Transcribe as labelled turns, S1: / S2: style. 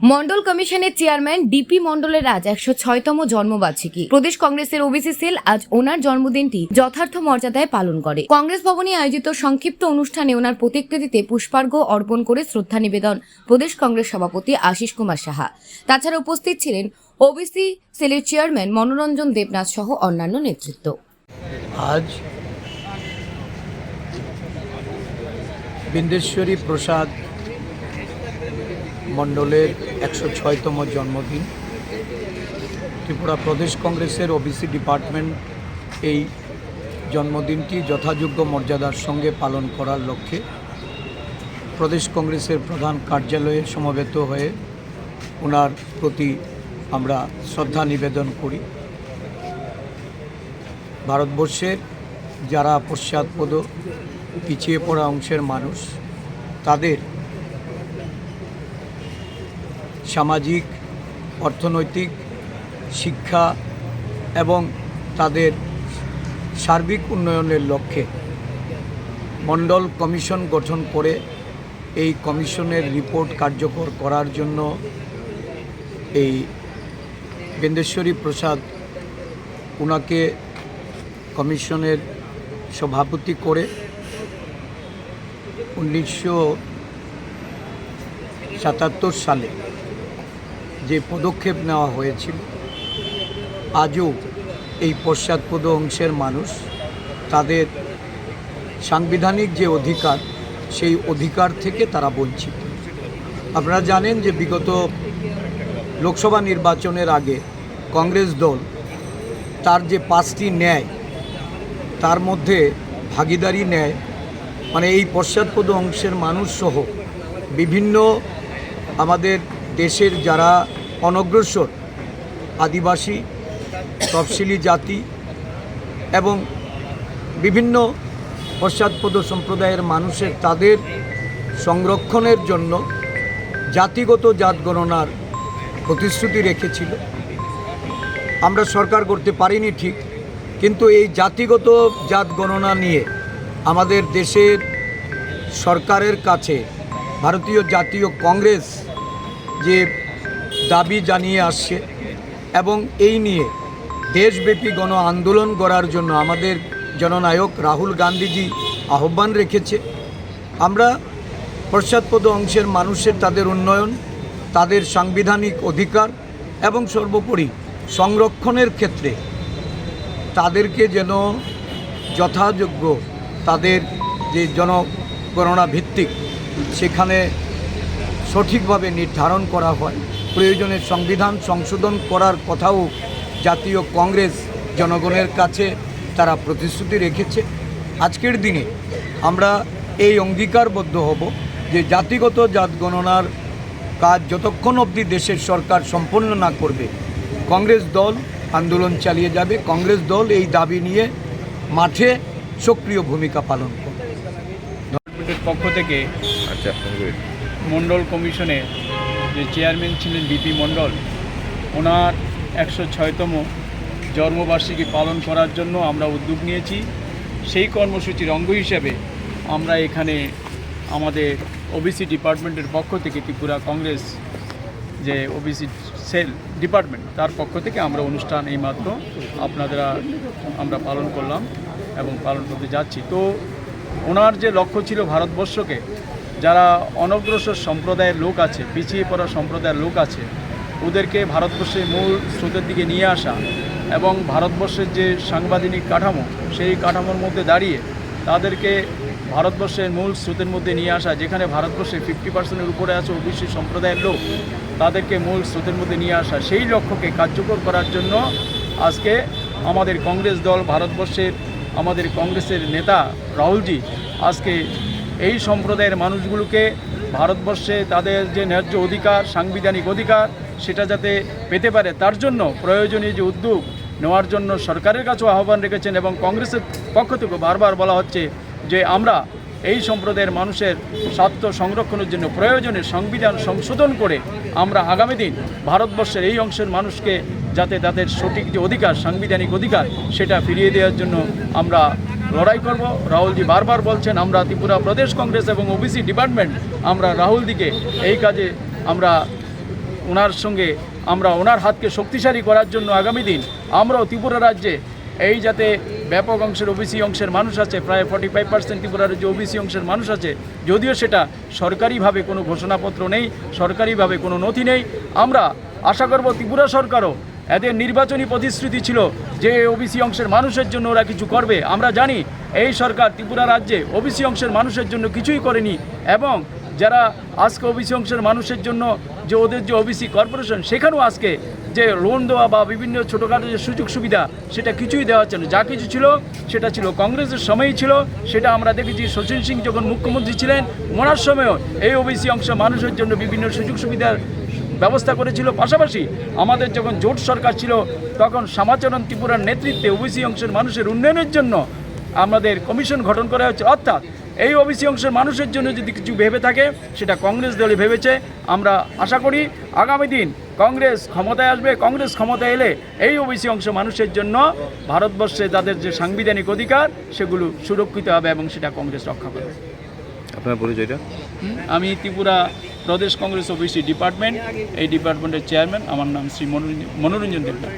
S1: মন্ডল কমিশনের chairman DP মন্ডলের আজ 106তম জন্মবার্ষিকী। প্রদেশ কংগ্রেসের ওবিসি সেল আজ ওনার জন্মদিনটি যথার্থ মর্যাদায় পালন করে। কংগ্রেস ভবনে আয়োজিত সংক্ষিপ্ত অনুষ্ঠানে ওনার প্রতিকৃতিতে পুষ্পার্ঘ্য অর্পণ করে শ্রদ্ধা নিবেদন প্রদেশ কংগ্রেস সভাপতি আশিস কুমার সাহা। তাছাড়া উপস্থিত ছিলেন ওবিসি সেলের চেয়ারম্যান মনোরঞ্জন দেবনাথ সহ অন্যান্য নেতৃত্ব।
S2: আজ বিন্দেশ্বরী প্রসাদ মণ্ডলের 106তম জন্মদিন। ত্রিপুরা প্রদেশ কংগ্রেসের ওবিসি ডিপার্টমেন্ট এই জন্মদিনটি যথাযোগ্য মর্যাদার সঙ্গে পালন করার লক্ষ্যে প্রদেশ কংগ্রেসের প্রধান কার্যালয়ে সমবেত হয়ে ওনার প্রতি আমরা শ্রদ্ধা নিবেদন করি। ভারতবর্ষের যারা পশ্চাৎপদ পিছিয়ে পড়া অংশের মানুষ, তাদের সামাজিক, অর্থনৈতিক, শিক্ষা এবং তাদের সার্বিক উন্নয়নের লক্ষ্যে মণ্ডল কমিশন গঠন করে এই কমিশনের রিপোর্ট কার্যকর করার জন্য এই বিন্দেশ্বরী প্রসাদ ওনাকে কমিশনের সভাপতি করে 1977 সালে যে পদক্ষেপ নেওয়া হয়েছিল, আজও এই পশ্চাৎপদ অংশের মানুষ তাদের সাংবিধানিক যে অধিকার, সেই অধিকার থেকে তারা বঞ্চিত। আপনারা জানেন যে বিগত লোকসভা নির্বাচনের আগে কংগ্রেস দল তার যে 5টি ন্যায়, তার মধ্যে ভাগিদারি ন্যায়, মানে এই পশ্চাৎপদ অংশের মানুষ সহ বিভিন্ন আমাদের দেশের যারা অনগ্রসর আদিবাসী, তফসিলি জাতি এবং বিভিন্ন পশ্চাৎপদ সম্প্রদায়ের মানুষের তাদের সংরক্ষণের জন্য জাতিগত জাত গণনার প্রতিশ্রুতি রেখেছিল। আমরা সরকার করতে পারিনি ঠিক, কিন্তু এই জাতিগত জাত গণনা নিয়ে আমাদের দেশের সরকারের কাছে ভারতীয় জাতীয় কংগ্রেস যে দাবি জানিয়ে আসছে এবং এই নিয়ে দেশব্যাপী গণ আন্দোলন করার জন্য আমাদের জননায়ক রাহুল গান্ধীজি আহ্বান রেখেছে। আমরা পশ্চাৎপদ অংশের মানুষের তাদের উন্নয়ন, তাদের সাংবিধানিক অধিকার এবং সর্বোপরি সংরক্ষণের ক্ষেত্রে তাদেরকে যেন যথাযোগ্য তাদের যে জনগণনা ভিত্তিক সেখানে সঠিকভাবে নির্ধারণ করা হয়। প্রয়োজনে সংবিধান সংশোধন করার কথাও জাতীয় কংগ্রেস জনগণের কাছে তারা প্রতিশ্রুতি রেখেছে। আজকের দিনে আমরা এই অঙ্গীকারবদ্ধ হব যে জাতিগত জাত গণনার কাজ যতক্ষণ অবধি দেশের সরকার সম্পন্ন না করবে, কংগ্রেস দল আন্দোলন চালিয়ে যাবে। কংগ্রেস দল এই দাবি নিয়ে মাঠে সক্রিয় ভূমিকা পালন করবে।
S3: গভর্নমেন্টের পক্ষ থেকে মন্ডল কমিশনের যে চেয়ারম্যান ছিলেন ডিপি মন্ডল, ওনার 106তম জন্মবার্ষিকী পালন করার জন্য আমরা উদ্যোগ নিয়েছি। সেই কর্মসূচির অঙ্গ হিসেবে আমরা এখানে আমাদের ওবিসি ডিপার্টমেন্টের পক্ষ থেকে ত্রিপুরা কংগ্রেস যে ওবিসি সেল ডিপার্টমেন্ট, তার পক্ষ থেকে আমরা অনুষ্ঠান এইমাত্র আমরা পালন করলাম এবং পালন করতে যাচ্ছি। তো ওনার যে লক্ষ্য ছিল ভারতবর্ষকে যারা অনগ্রসর সম্প্রদায়ের লোক আছে, পিছিয়ে পড়া সম্প্রদায়ের লোক আছে, ওদেরকে ভারতবর্ষের মূল স্রোতের দিকে নিয়ে আসা এবং ভারতবর্ষের যে সাংবিধানিক কাঠামো, সেই কাঠামোর মধ্যে দাঁড়িয়ে তাদেরকে ভারতবর্ষের মূল স্রোতের মধ্যে নিয়ে আসা, যেখানে ভারতবর্ষে 50%-এর উপরে আছে ওবিসি সম্প্রদায়ের লোক, তাদেরকে মূল স্রোতের মধ্যে নিয়ে আসা, সেই লক্ষ্যকে কার্যকর করার জন্য আজকে আমাদের কংগ্রেস দল, ভারতবর্ষের আমাদের কংগ্রেসের নেতা রাহুলজি আজকে এই সম্প্রদায়ের মানুষগুলোকে ভারতবর্ষে তাদের যে ন্যায্য অধিকার, সাংবিধানিক অধিকার, সেটা যাতে পেতে পারে তার জন্য প্রয়োজনীয় যে উদ্যোগ নেওয়ার জন্য সরকারের কাছেও আহ্বান রেখেছেন। এবং কংগ্রেসের পক্ষ থেকে বারবার বলা হচ্ছে যে আমরা এই সম্প্রদায়ের মানুষের স্বার্থ সংরক্ষণের জন্য প্রয়োজনে সংবিধান সংশোধন করে আমরা আগামী দিন ভারতবর্ষের এই অংশের মানুষকে যাতে তাদের সঠিক যে অধিকার, সাংবিধানিক অধিকার, সেটা ফিরিয়ে দেওয়ার জন্য আমরা লড়াই করব। রাহুলজি বারবার বলছেন, আমরা ত্রিপুরা প্রদেশ কংগ্রেস এবং ওবিসি ডিপার্টমেন্ট আমরা রাহুলজিকে এই কাজে আমরা ওনার সঙ্গে আমরা ওনার হাতকে শক্তিশালী করার জন্য আগামী দিন আমরাও ত্রিপুরা রাজ্যে এই যাতে ব্যাপক অংশের ওবিসি অংশের মানুষ আছে, প্রায় 45% ত্রিপুরার যে ওবিসি অংশের মানুষ আছে, যদিও সেটা সরকারিভাবে কোনো ঘোষণাপত্র নেই, সরকারিভাবে কোনো নথি নেই, আমরা আশা করব ত্রিপুরা সরকারও এদের নির্বাচনী প্রতিশ্রুতি ছিল যে ওবিসি অংশের মানুষের জন্য ওরা কিছু করবে। আমরা জানি এই সরকার ত্রিপুরা রাজ্যে ওবিসি অংশের মানুষের জন্য কিছুই করেনি, এবং যারা আজকে ওবিসি অংশের মানুষের জন্য যে ওদের যে ওবিসি কর্পোরেশন, সেখানেও আজকে যে লোন দেওয়া বা বিভিন্ন ছোটোখাটো যে সুযোগ সুবিধা সেটা কিছুই দেওয়া হচ্ছে না। যা কিছু ছিল সেটা ছিল কংগ্রেসের সময়ই ছিল, সেটা আমরা দেখেছি শচীন সিং যখন মুখ্যমন্ত্রী ছিলেন ওনার সময়ও এই ওবিসি অংশের মানুষের জন্য বিভিন্ন সুযোগ সুবিধার ব্যবস্থা করেছিল। পাশাপাশি আমাদের যখন জোট সরকার ছিল তখন শ্যামাচরণ ত্রিপুরার নেতৃত্বে ওবিসি অংশের মানুষের উন্নয়নের জন্য আমাদের কমিশন গঠন করা হচ্ছে। অর্থাৎ এই ওবিসি অংশের মানুষের জন্য যদি কিছু ভেবে থাকে সেটা কংগ্রেস দলই ভেবেছে। আমরা আশা করি আগামী দিন কংগ্রেস ক্ষমতায় আসবে, কংগ্রেস ক্ষমতায় এলে এই ওবিসি অংশ মানুষের জন্য ভারতবর্ষে তাদের যে সাংবিধানিক অধিকার সেগুলো সুরক্ষিত হবে এবং সেটা কংগ্রেস রক্ষা করবে।
S4: আপনার পরিচয়টা?
S3: আমি ত্রিপুরা প্রদেশ কংগ্রেস ওবিসি ডিপার্টমেন্ট, এই ডিপার্টমেন্টের চেয়ারম্যান। আমার নাম শ্রী মনোরঞ্জন দেবনাথ।